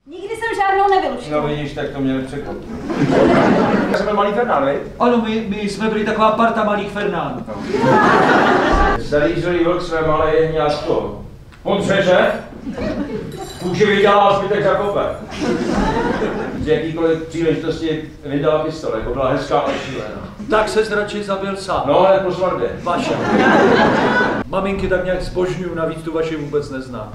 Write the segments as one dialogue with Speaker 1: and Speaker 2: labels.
Speaker 1: Nikdy jsem žádnou nevyluštil.
Speaker 2: No vidíš, tak to mě nepřekvapí. Jsme malý Fernán, vy?
Speaker 3: Ano, my jsme byli taková parta malých Fernánů.
Speaker 2: Zalízlý vlk své malé jehňátko. On řeže, kůži vydělá a zbytek zakope. Z jakýkoliv příležitosti vydala pistole, jako byla hezká a šílená.
Speaker 3: Tak se radši zabil sám.
Speaker 2: No, ale po svatbě.
Speaker 3: Vaše. Maminky tak nějak zbožňuju, navíc tu vaši vůbec neznám.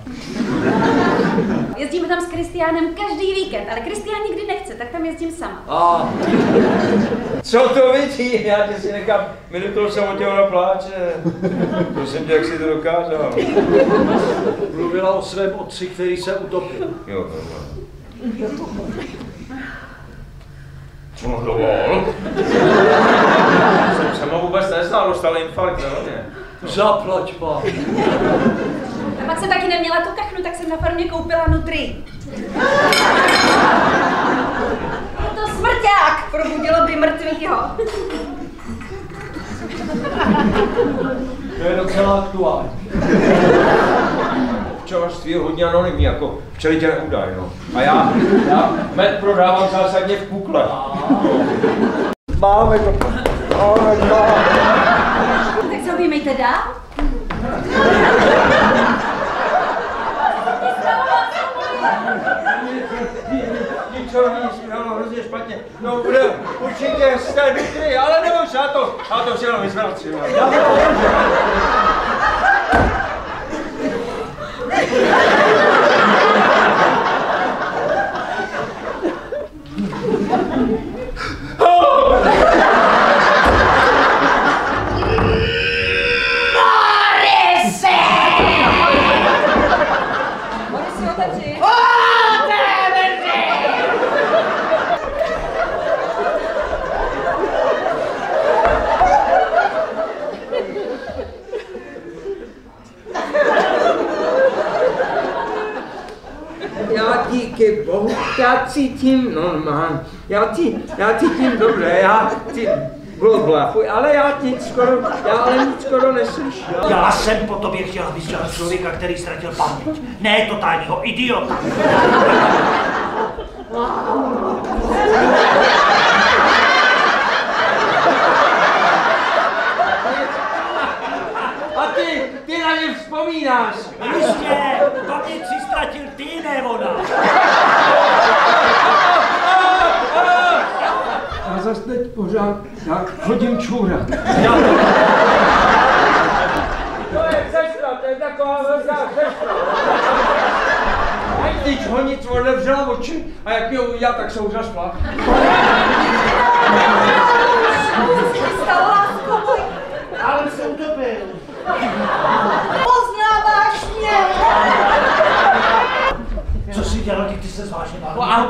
Speaker 1: Jezdíme tam s Kristiánem každý víkend, ale Kristián nikdy nechce, tak tam jezdím sama.
Speaker 3: A
Speaker 2: Co to vidí? Já tě si nechám minutou samotě, ona pláče. Prosím tě, jak si to dokázal.
Speaker 3: mluvila o svém otci, který se utopil.
Speaker 2: Jo, to dovol. Jsem ho vůbec neznal, dostal infarkt, ne?
Speaker 3: Zaplať, pán.
Speaker 1: A pak jsem taky neměla tu kachnu, tak jsem na farmě koupila nutri. Je to smrťák, probudilo by mrtvýho.
Speaker 3: To je docela aktuální.
Speaker 2: Včelařství je hodně anonymní, jako včelitě neúdaj, no. A já med prodávám zásadně v kukle. Máme to.
Speaker 1: Tak se objímejte dál.
Speaker 2: Ničeho nic, no, hrozně špatně. No, bude určitě z té nutry, ale neboj se, já to všechno vyzvracím. Díky bohu, já cítím normálně, já cítím dobře, já cítím blafuj, ale já nic skoro neslyším.
Speaker 4: Já jsem po tobě chtěl vystřelit člověka, který ztratil paměť. Ne totálního idiota.
Speaker 2: A ty na ně vzpomínáš.
Speaker 4: Jistě, paměť si ztratil ty, ne ona.
Speaker 2: A zas teď pořád chodím čůrat. To je sestra, to je taková velká sestra. A když honic otevřela oči a jak mě uviděla, tak se už zašla.
Speaker 4: Ale se utopil.
Speaker 1: Poznáváš mě!
Speaker 4: Co jsi dělal, když ty se vážně
Speaker 2: Ano,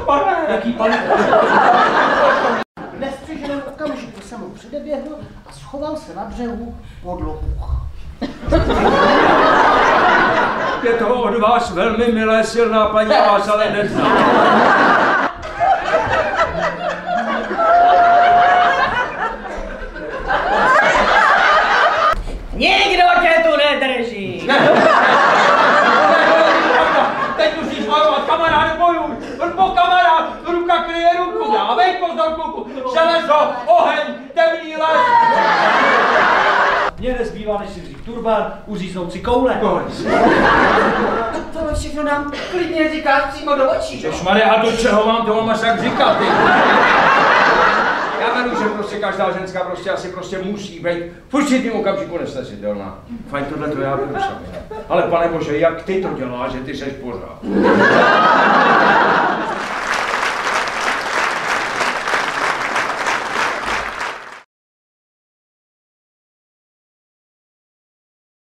Speaker 2: pane.
Speaker 4: Jaký pane?
Speaker 5: V nestřiženém okamžiku jsem mu předeběhl a schoval se na břehu pod lopuch.
Speaker 2: Je to od vás velmi milé, silná paní, já vás ale neznám.
Speaker 4: Nikdo tě tu nedrží.
Speaker 2: Teď musíš bojovat, kamarád, bojuj! Po kamarád, ruka kryje ruku, dávej pozor, kluku! Železo, oheň, temný les!
Speaker 3: Mně nezbývá, než si vzít turban, uříznout si koule.
Speaker 5: To všechno nám klidně říkáš přímo do očí.
Speaker 2: Češmane, a do čeho vám to máš tak říkat, ty? Já beru, že prostě každá ženská asi musí být v určitým okamžiku nesnesitelná. Fajn, tohle to já beru sami. Ale pane bože, jak ty to děláš, že ty seš pořád?